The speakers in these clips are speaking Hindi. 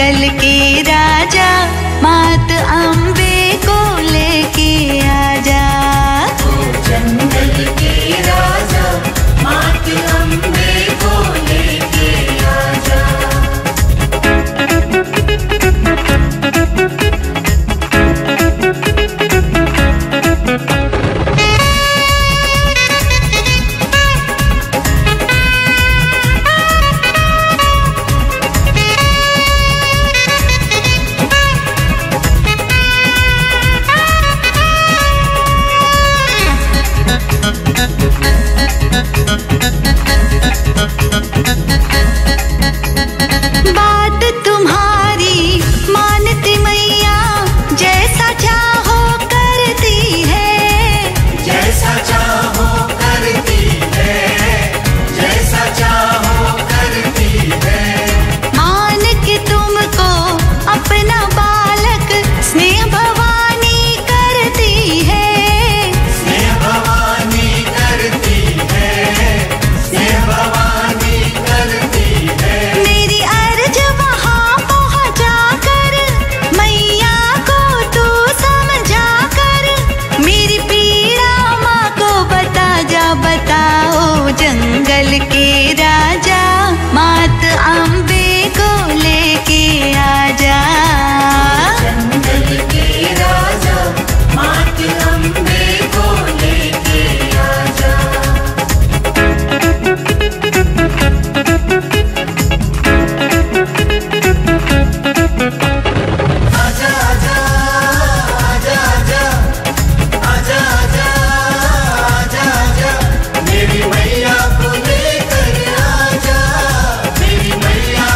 जंगल के राजा मात अम्बे को लेके आजा। जंगल के राजा मात अम्बे को लेके आजा। बात तुम्हारी मानती मैया, जैसा चाहो करती है। जैसा चाहो करती है, जैसा चाहो करती है। मान के तुमको अपना बालक स्नेह भवानी करती है। स्नेह भवानी करती है, स्नेह भवानी करती है। मेरी अर्ज वहाँ पहुँचा कर मैया को तू समझा कर, मेरी पीड़ा माँ को बता जा। बताओ जंगल के राजा मात अम्बे को लेके आजा। जंगल के राजा मात अम्बे को लेके आजा। आजा आजा आजा आजा आजा आजा आजा आजा। मेरी मैया को लेकर आजा, मेरी मैया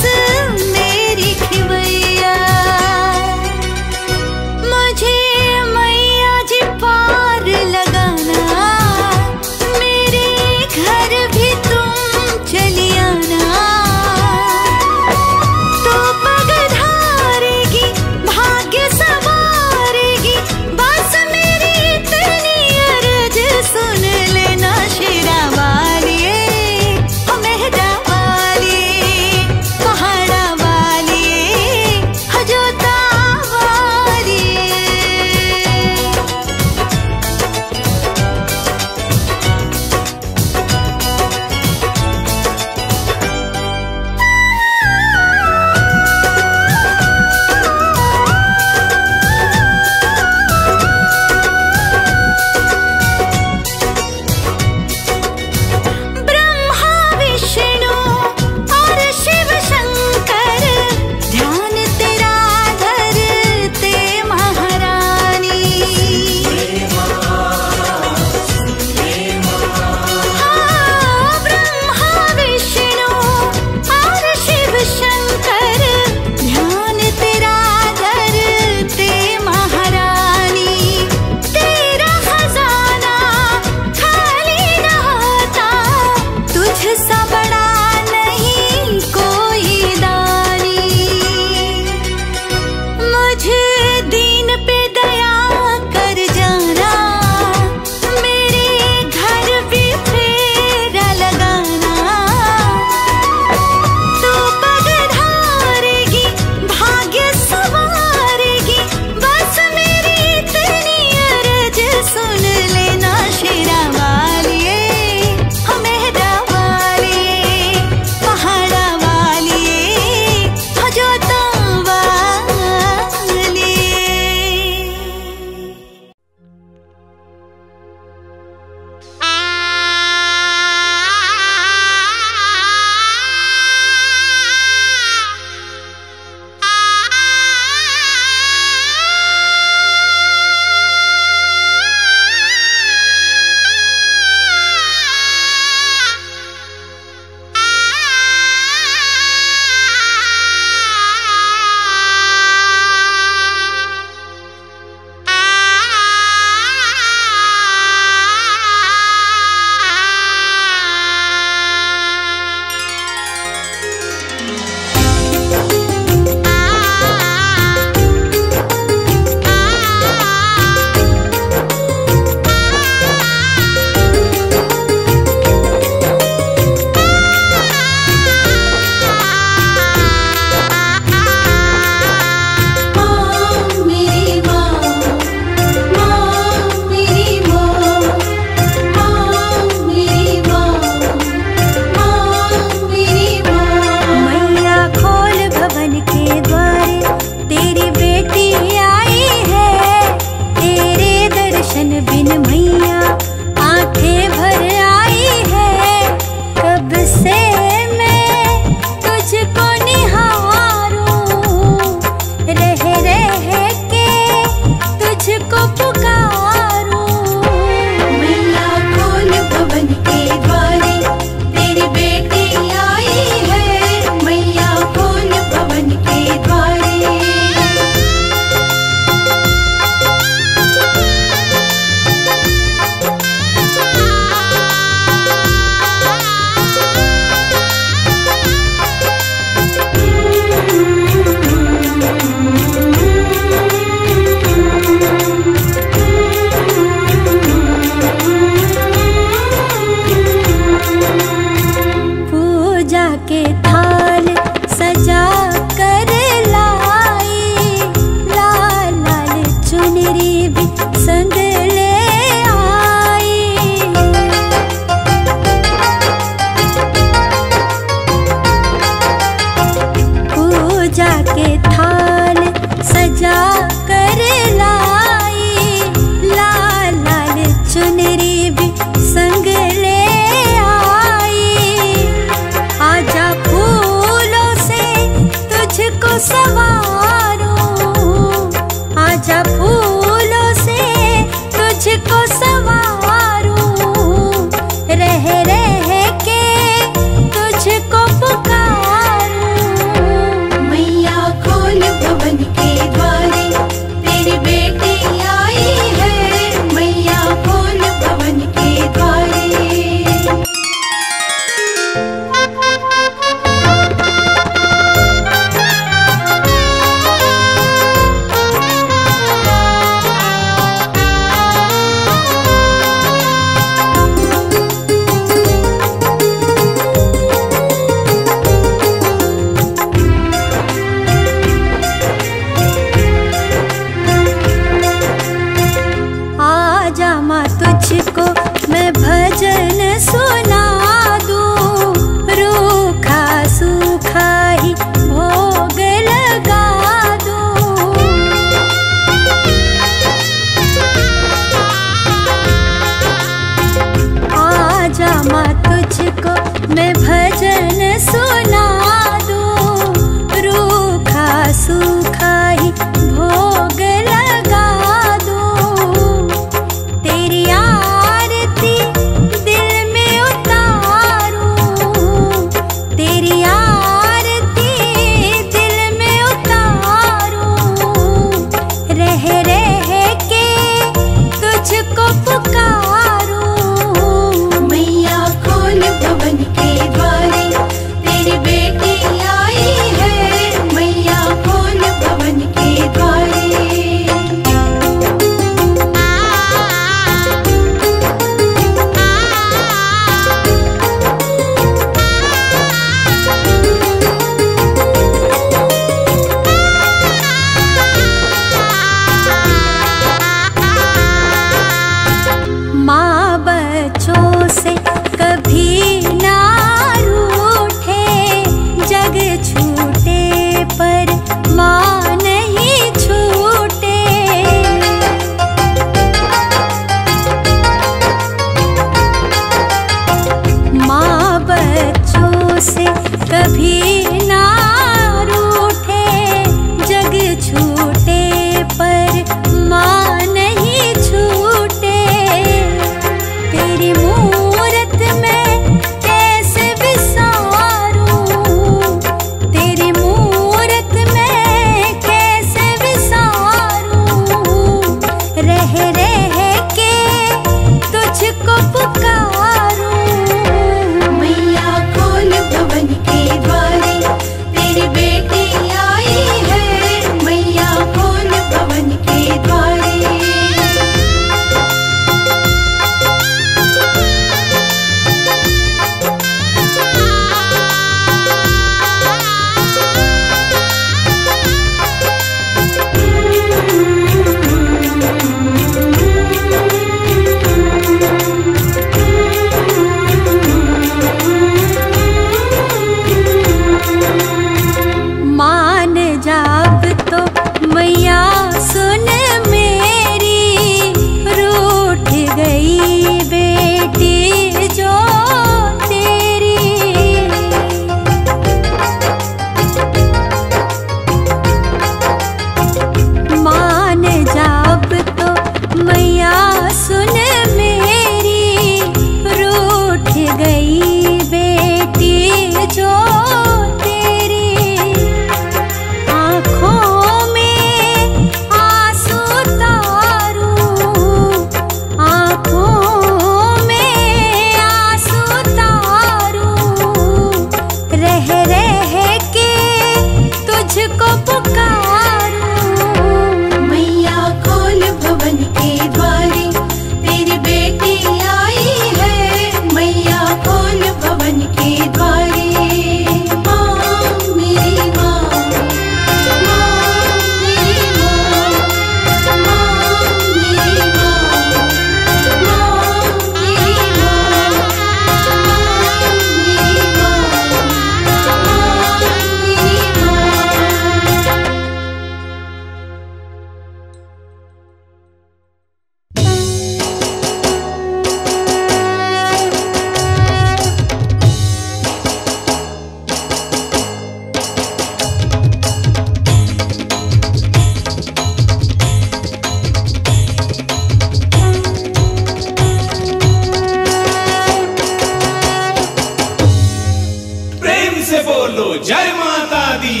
जय माता दी।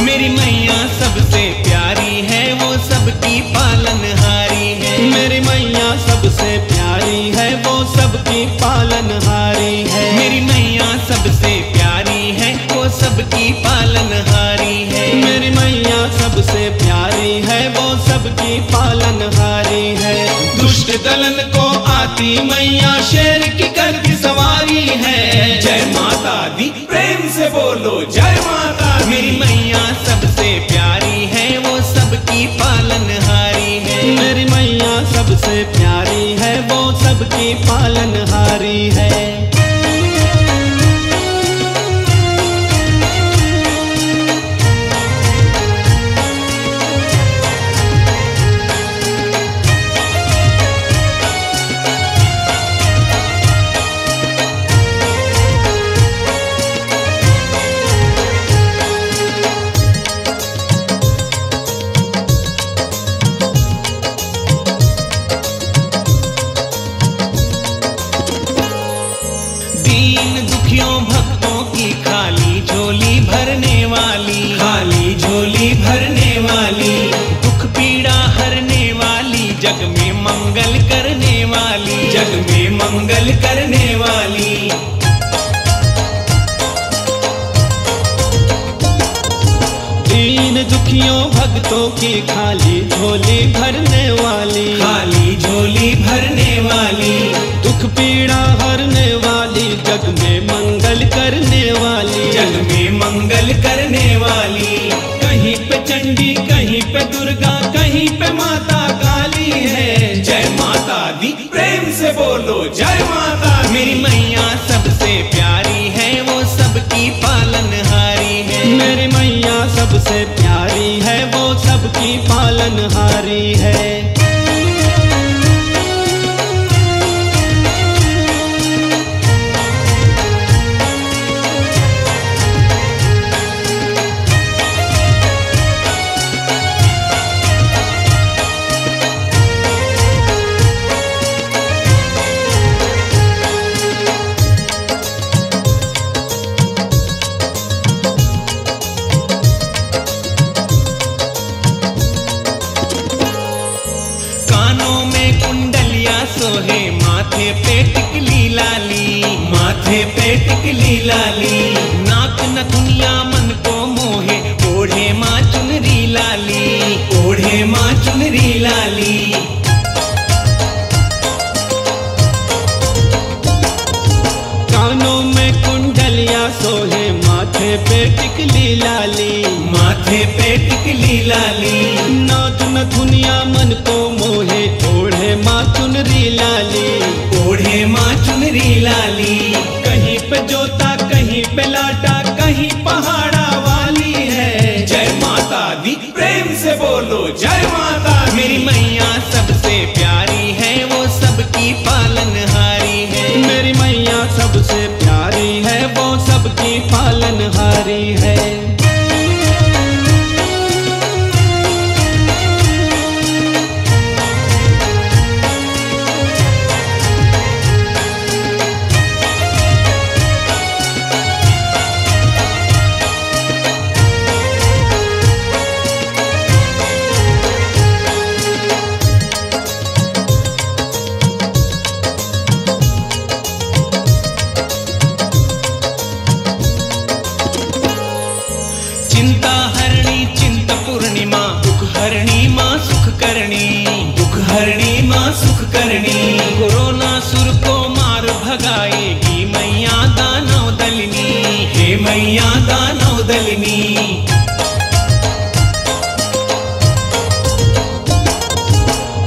मेरी मैया सबसे प्यारी है, वो सबकी पालनहारी है। मेरी मैया सबसे प्यारी है, वो सबकी पालनहारी है। मेरी मैया सबसे प्यारी है, वो सबकी पालनहारी है। मेरी मैया सबसे प्यारी है, वो सबकी पालनहारी है। दुष्ट दलन को आती मैया शेर की करती सवारी है। जय माता दी, प्रेम से बोलो जय माता दी। मेरी मैया सबसे प्यारी है, वो सबकी पालनहारी है। मेरी मैया सबसे प्यारी है, वो सबकी पालनहारी है। दीन दुखियों भक्तों की खाली झोली भरने वाली, खाली झोली भरने वाली। दुख पीड़ा हरने वाली, जग में मंगल करने वाली, जग में मंगल करने वाली। दीन दुखियों भक्तों की खाली झोली भरने वाली, खाली झोली भरने वाली। दुख पीड़ा हरने वाली, जग में मंगल करने वाली, जग में मंगल करने वाली। कहीं पे चंडी, कहीं पे दुर्गा, कहीं पे माता काली है। जय माता दी, प्रेम से बोलो जय माता दी। मेरी मैया सबसे प्यारी है, वो सबकी पालनहारी है। मेरी मैया सबसे प्यारी है, वो सबकी पालनहारी है। कानों में कुंडलिया सोहे, माथे पे टिकली लाली, माथे पे टिकली लाली। नाक नथुनिया मन को मोहे, ओढ़े माँ चुनरी लाली, ओढ़े माँ चुनरी लाली। कानों में कुंडलिया सोहे, माथे पे टिकली लाली, माथे पे टिकली लाली। नाच नथुनिया मन को मोहे, ओढ़े माँ चुनरी लाली, ओढ़े माँ चुनरी लाली। कहीं पे जोता, कहीं पे लाटा, कहीं पहाड़ा वाली है। जय माता दी, प्रेम से बोलो जय माता दी। मेरी मैया सबसे प्यारी है, वो सबकी पालनहारी है। मेरी मैया सबसे प्यारी है, वो सबकी पालनहारी है। चिंता हरणी चिंत पूर्णिमा, दुख हरणी माँ सुख करनी, दुख हरणी माँ सुख करनी। कोरोना सुर को मार भगाएगी मैया दानव दलनी, हे मैया दानव दलनी।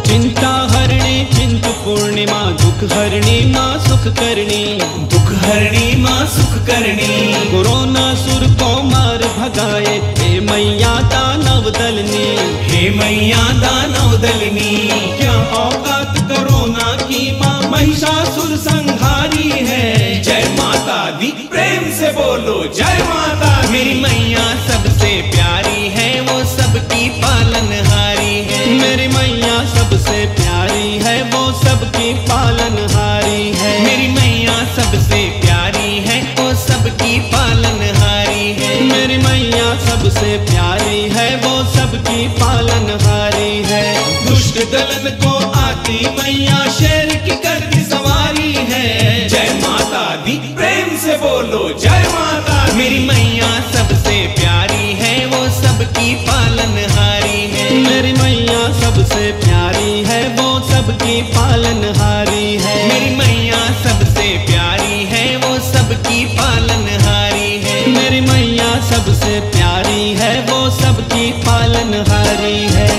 चिंता हरणी चिंत पूर्णिमा, दुख हरणी माँ सुख करनी, दुख हरणी माँ सुख करनी। कोरोना सुर को मार भगाए, हे मैया दानव दलनी, हे मैया दानव दलनी। क्या औकात कोरोना की माँ महिषासुर संहारी है। जय माता दी। प्रेम से बोलो जय माता दी। मेरी मैया सबसे प्यारी है, वो सबकी पालनहारी है। मेरी मैया सबसे प्यारी है, वो सबकी पालनहारी है। मेरी मैया सबसे प्यारी है, वो सबकी पालनहारी है। मेरी मैया सबसे प्यारी है, वो सबकी पालनहारी है। दुष्ट दलन को आती मैया शेर की करती सवारी है। जय माता दी, प्रेम से बोलो जय माता दी। मेरी मैया सबसे प्यारी है, वो सबकी पालनहारी है। मेरी मैया सबसे प्यारी है, वो सबकी पालनहारी है। मेरी मैया सबसे प्यारी है, वो सबकी पालनहारी है। मेरी मैया सबसे प्यारी है, वो सबकी पालनहारी है।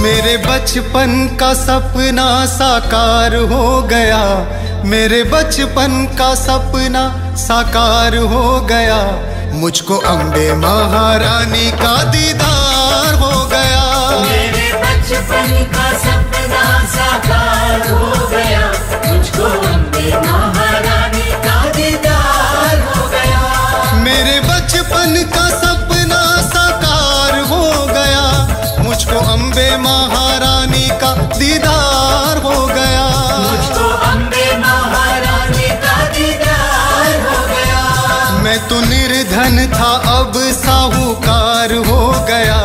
मेरे बचपन का सपना साकार हो गया, मेरे बचपन का सपना साकार हो गया। मुझको अम्बे महारानी का दीदार हो गया। मेरे बचपन का सपना साकार हो गया, मुझको अम्बे महारानी का दीदार हो गया। मेरे बचपन का सपना साकार हो गया, मुझको अम्बे महारानी का दीदार हो गया। मुझको अम्बे महारानी का दीदार हो गया। मैं तो निर्धन था अब साहूकार हो गया,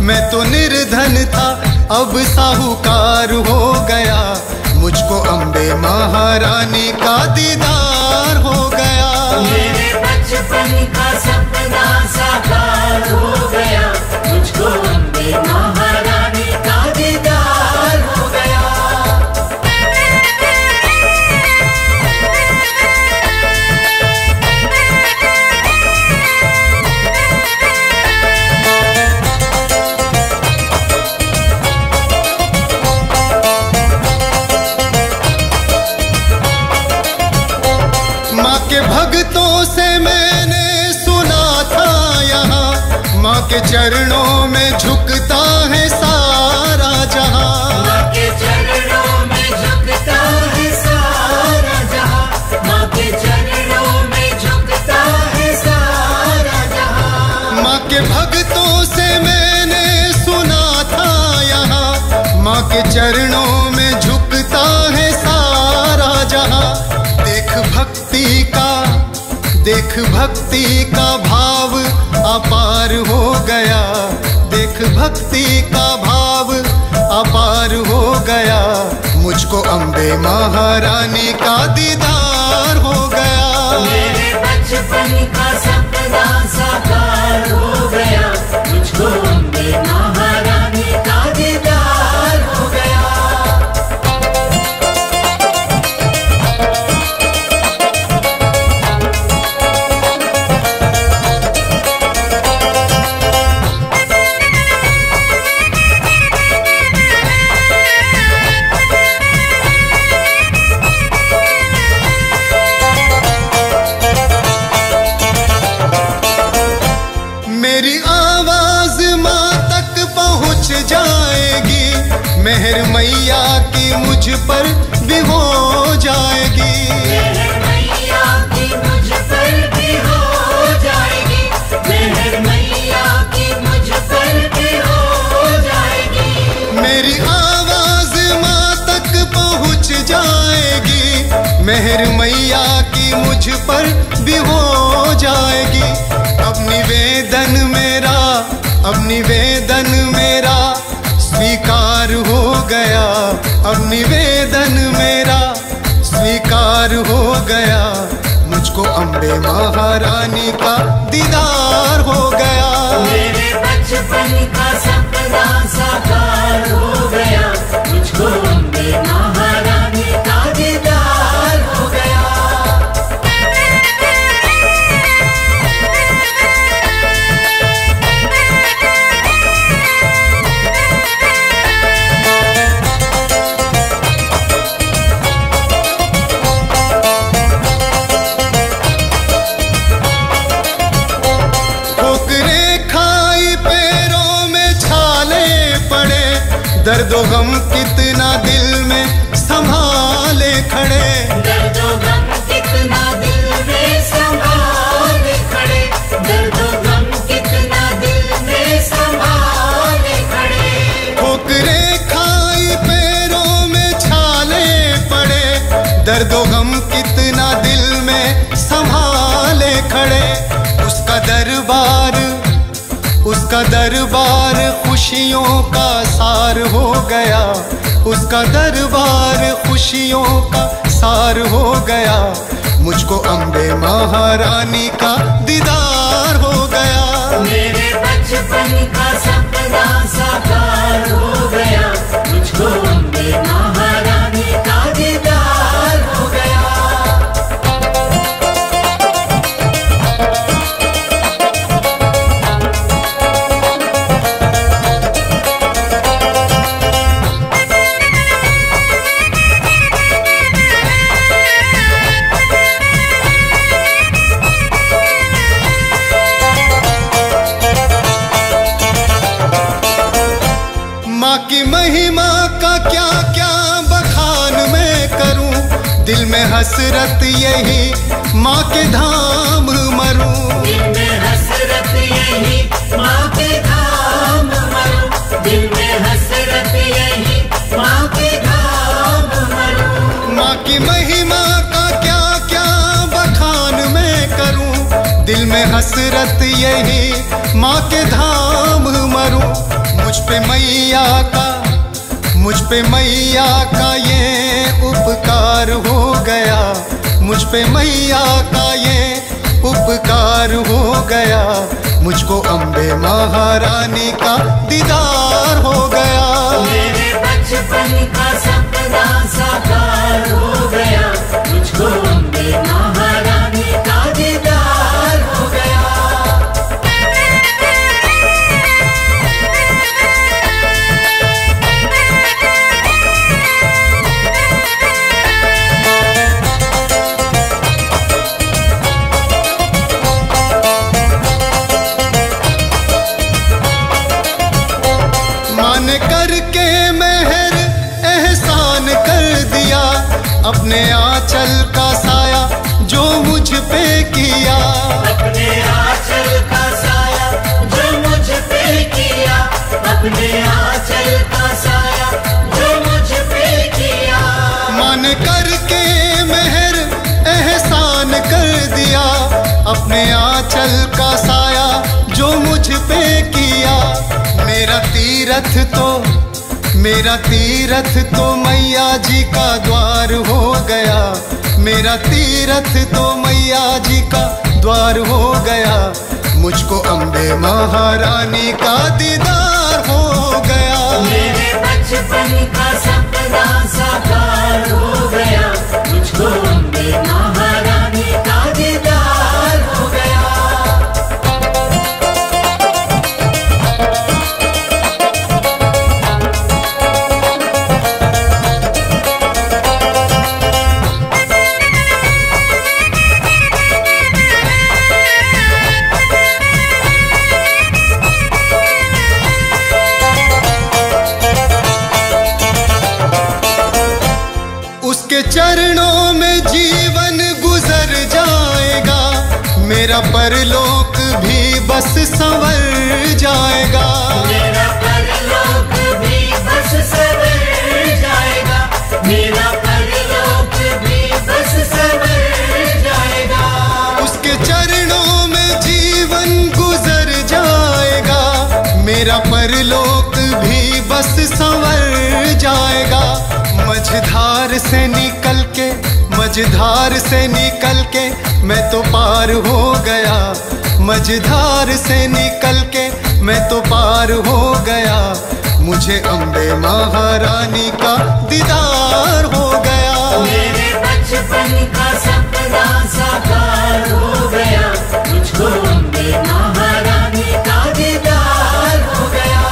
मैं तो निर्धन था अब साहूकार हो गया। मुझको अम्बे महारानी का दीदार हो गया। मेरे बचपन का सपना साकार हो गया, मुझको अम्बे महारानी का दीदार हो गया। माँ के भक्तों से मैंने सुना था यहाँ, माँ के चरणों में झुकता है सारा जहाँ। माँ के चरणों में झुकता है सारा जहाँ, माँ के चरणों में झुकता है सारा जहाँ। माँ के भक्तों से मैंने सुना था यहाँ, माँ के चरणों में झुकता है सारा जहाँ। देख भक्ति का भाव अपार हो गया, देख भक्ति का भाव अपार हो गया। मुझको अम्बे महारानी का दीदार हो गया। मेरे बचपन का सपना साकार हो गया, मुझको अम्बे महारानी का दीदार हो गया। मेरी आवाज माँ तक पहुँच जाएगी, मेहर मैया की मुझ पर भी हो जाएगी। मेहर मैया की मुझ पर भी हो जाएगी, मेहर मैया की मुझ पर भी हो जाएगी। मेरी आवाज माँ तक पहुँच जाएगी, मेहर मैया की मुझ पर भी हो जाएगी। अब निवेदन मेरा स्वीकार हो गया, अब निवेदन मेरा स्वीकार हो गया। मुझको अम्बे महारानी का दीदार हो गया। मेरे बचपन का सपना साकार हो गया, मुझको अम्बे महारानी का दीदार हो गया। दर्दो गम कितना दिल में संभाले खड़े, दर्दो गम कितना दिल में संभाले खड़े, दर्दो गम कितना दिल में संभाले खड़े। ठोकरे खाई पैरों में छाले पड़े, दर्दो गम कितना दिल में संभाले खड़े। उसका दरबार खुशियों का सार हो गया, उसका दरबार खुशियों का सार हो गया। मुझको अम्बे महारानी का दीदार हो गया, मेरे बचपन का सपना साकार हो गया। मुझको अम्बे महारानी का दीदार हो गया। माँ की महिमा का क्या क्या बखान मैं करूं, दिल में हसरत यही माँ के धाम मरूं। दिल में हसरत यही माँ के धाम मरूं, दिल में हसरत यही माँ के धाम मरूं। माँ की महिमा का क्या क्या बखान मैं करूं, दिल में हसरत यही माँ के धाम मरूं। मुझ पे मैया का ये उपकार हो गया, मुझ पे मैया का ये उपकार हो गया। मुझको अम्बे महारानी का दीदार हो गया, मेरे बचपन का सपना साकार हो गया। मुझको अम्बे महारानी का दीदार हो गया। करके मेहर एहसान कर दिया, अपने आंचल का साया जो मुझ पे किया, अपने आंचल का साया जो मुझ पे किया, अपने आंचल का साया जो मुझ पे किया। मान करके मेहर एहसान कर दिया, अपने आंचल का साया जो मुझ पे किया। मेरा तीरथ तो मैया जी का द्वार हो गया, मेरा तीरथ तो मैया जी का द्वार हो गया। मुझको अम्बे महारानी का दीदार हो गया, मेरे बचपन का सपना साकार हो गया। मुझको अम्बे महारानी का दीदार हो गया। उसके चरणों में जीवन गुजर जाएगा, मेरा परलोक भी बस संवर जाएगा, मेरा परलोक भी बस संवर जाएगा, मेरा परलोक भी बस संवर जाएगा। उसके चरणों में जीवन गुजर जाएगा, मेरा परलोक भी बस संवर जाएगा। मझधार से निकल के मैं तो पार हो गया, मझधार से निकल के मैं तो पार हो गया। मुझे अम्बे महारानी का दीदार हो गया, मेरे बचपन का सपना साकार हो गया। मुझको अम्बे महारानी का दीदार हो गया।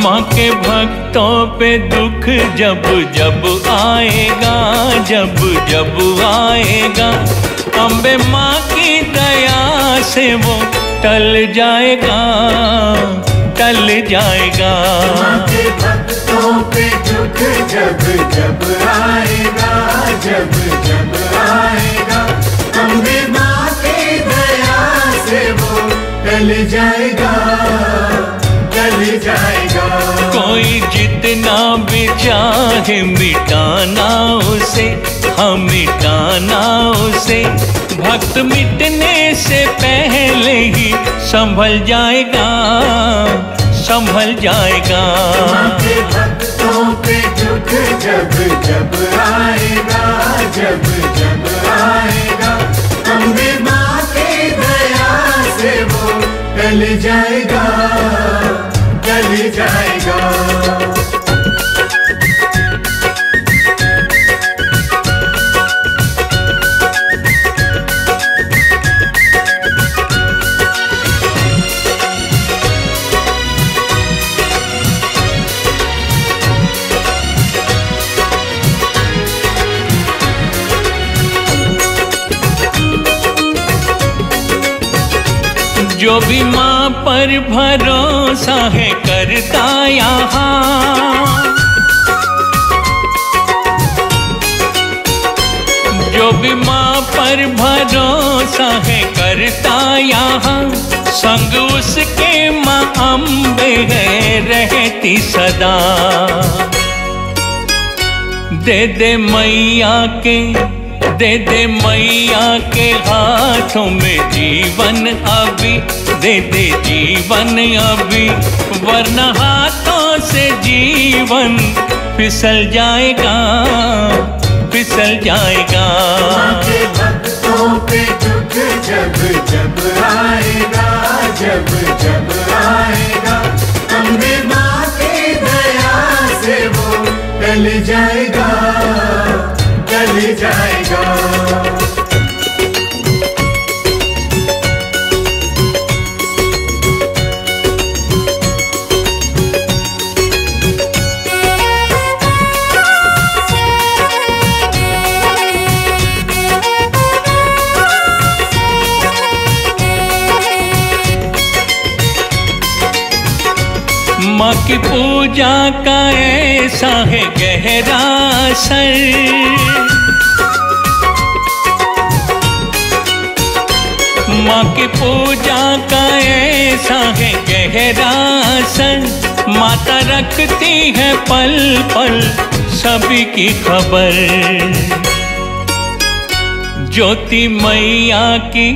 माँ के भक्तों पे दुख जब जब आएगा, जब जब आएगा, अम्बे माँ की दया से वो टल जाएगा, टल जाएगा। माँ के भक्तों पे दुख जब जब आएगा, जब जब आएगा, अम्बे माँ की दया से वो टल जाएगा, टल जाएगा। कोई जितना भी चाहे मिटाना उसे, हम मिटाना उसे, भक्त मिटने से पहले ही संभल जाएगा, संभल जाएगा। माँ के भक्तों पे दुख जब जब आएगा, जब जब आएगा, अम्बे माँ की दया से वो टल जाएगा, टल जाएगा। जो भी माँ पर भरोसा है करता यहाँ, जो भी माँ पर भरोसा है करता यहाँ, संग उसके माँ अम्बे है रहती सदा। दे दे मैया के, दे दे मैया के हाथों में जीवन अभी, दे दे जीवन अभी, वरना हाथों से जीवन फिसल जाएगा, फिसल जाएगा। माँ के भक्तों पे दुख जब जब आएगा, जब जब आएगा, अम्बे माँ की दया से वो टल जाएगा, टल जाएगा। माँ की पूजा का ऐसा है गहरा असर, माँ की पूजा का ऐसा है गहरा असर, माता रखती है पल पल सभी की खबर। ज्योति मैया की,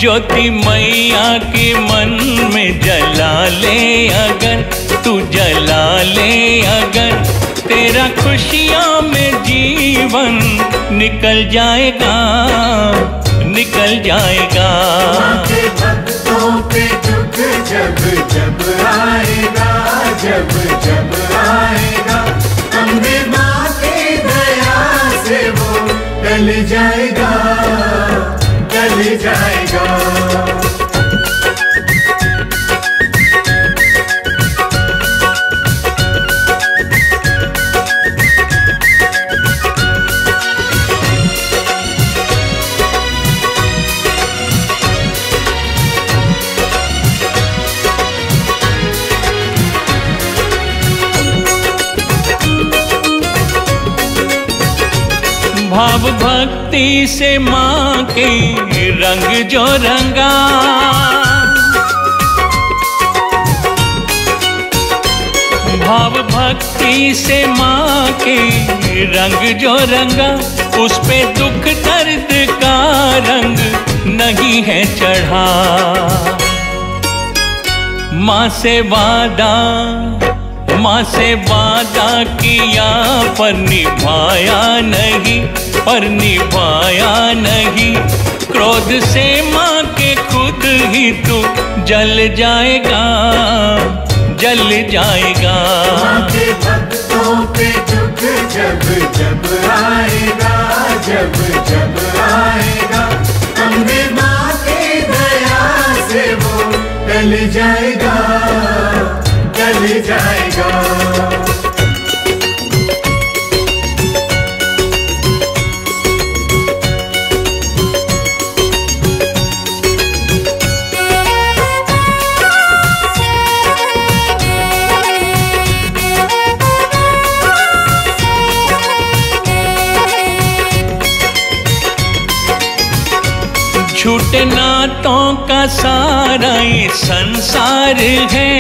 ज्योति मैया के मन में जला ले अगर, तू जला ले अगर, तेरा खुशियों में जीवन निकल जाएगा, निकल जाएगा। माँ के भक्तों पे दुख जब जब आएगा, जब जब आएगा, अम्बे माँ की दया से वो टल जाएगा, टल जाएगा। भाव भक्ति से माँ के रंग जो रंगा, भाव भक्ति से माँ के रंग जो रंगा, उस पे दुख दर्द का रंग नहीं है चढ़ा। माँ से वादा, माँ से वादा किया पर निभाया नहीं, पर निभाया नहीं, क्रोध से माँ के खुद ही तू जल जाएगा, जल जाएगा। माँ के भक्तों पे दुख जब जब आएगा, जब जब आएगा, अम्बे माँ की दया से वो टल जाएगा, टल जाएगा। झूठे नातों का सारा ये संसार है,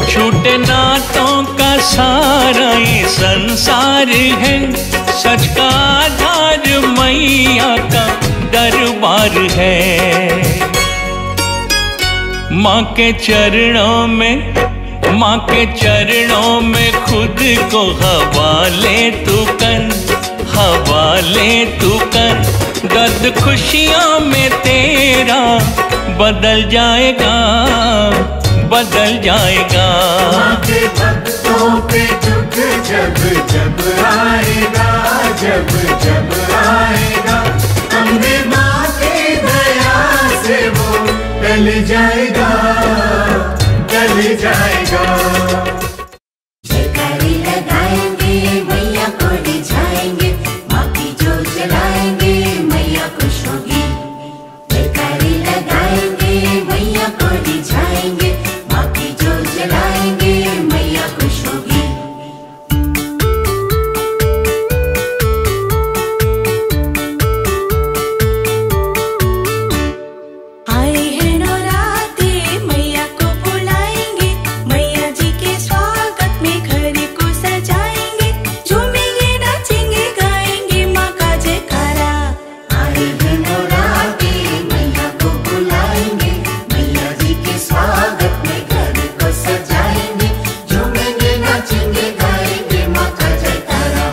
झूठे नातों का सारा ये संसार है। सच का आधार मैया का दरबार है। माँ के चरणों में, माँ के चरणों में खुद को हवाले तू कर, हवाले तू कर। दर्द खुशियों में तेरा बदल जाएगा, बदल जाएगा। माँ के भक्तों पे दुख जब जब आएगा, जब जब आएगा, अम्बे माँ की दया से वो टल जाएगा, टल जाएगा। जयकारी लगाएंगे मैया को रिझाएंगे, माँ की जोत जलाएंगे मैया खुश होगी। जयकारी लगाएंगे मैया को रिझाएंगे, माँ की जोत जलाएंगे मैया खुश होगी। आए हैं नवरात्रि मैया को बुलाएंगे, मैया जी के स्वागत में घर को सजाएंगे। झूमेंगे नाचेंगे गाएंगे माँ का जयकारा। आए हैं नवरात्रि मैया को बुलाएंगे, मैया जी के स्वागत में घर को सजाएंगे। झूमेंगे नाचेंगे गाएंगे माँ का जयकारा।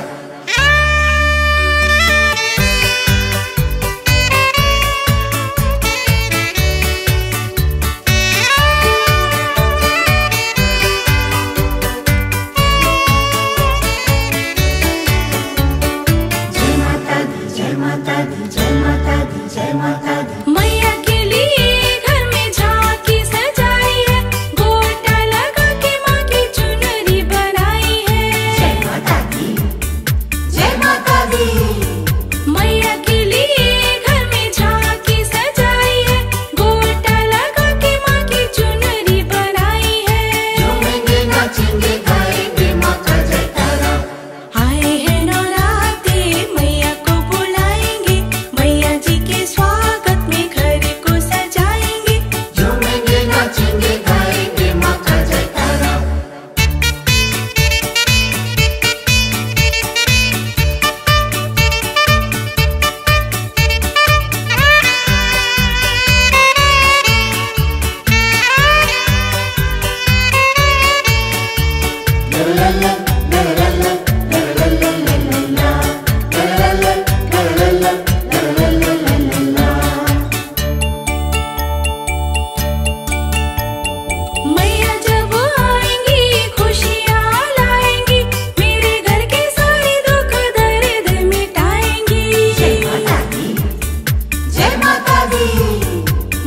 जय माता दी, जय माता दी, जय माता दी, जय माता दी। मैया के लिए घर में झांकी सजाई है, गोटा लगा के माँ की चुनरी बनाई है। जय माता दी, जय माता दी। मैया के लिए घर में झांकी सजाई है, गोटा लगा के माँ की चुनरी बनाई है। झूमेंगे नाचेंगे गाएंगे माँ का जयकारा। आए हैं नवरात्रि मैया को बुलाएंगे, मैया जी के स्वागत में घर को सजाएंगे। झूमेंगे नाचेंगे गाएंगे माँ का जयकारा। मैया जब आएंगी खुशियाँ लाएंगी, मेरे घर के सारे दुख दर्द मिटाएंगी। जय माता दी, जय माता दी।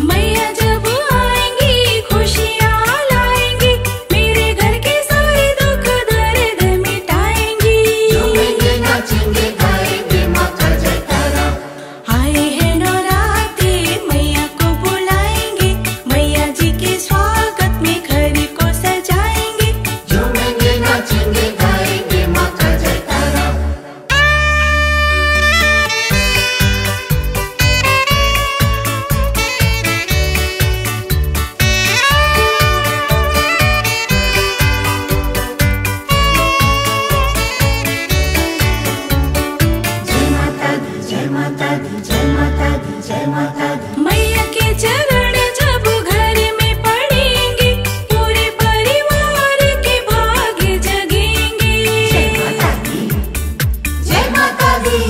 मैया जब आएंगी खुशियाँ लाएंगी, मेरे घर के सारे दुख दर्द मिटाएंगी। झूमेंगे नाचेंगे गाएंगे माँ का जयकारा। आए हैं नवरात्रि मैया को बुलाएंगे, मैया जी के स्वागत में घर को सजाएंगे। झूमेंगे नाचेंगे गाएंगे माँ का जयकारा। जय माता दी, जय माता दी, जय माता दी, जय माता दी। मैया के चरण जब घर में पड़ेंगे, पूरे परिवार के भाग्य जगेंगे। जय माता दी, जय माता दी।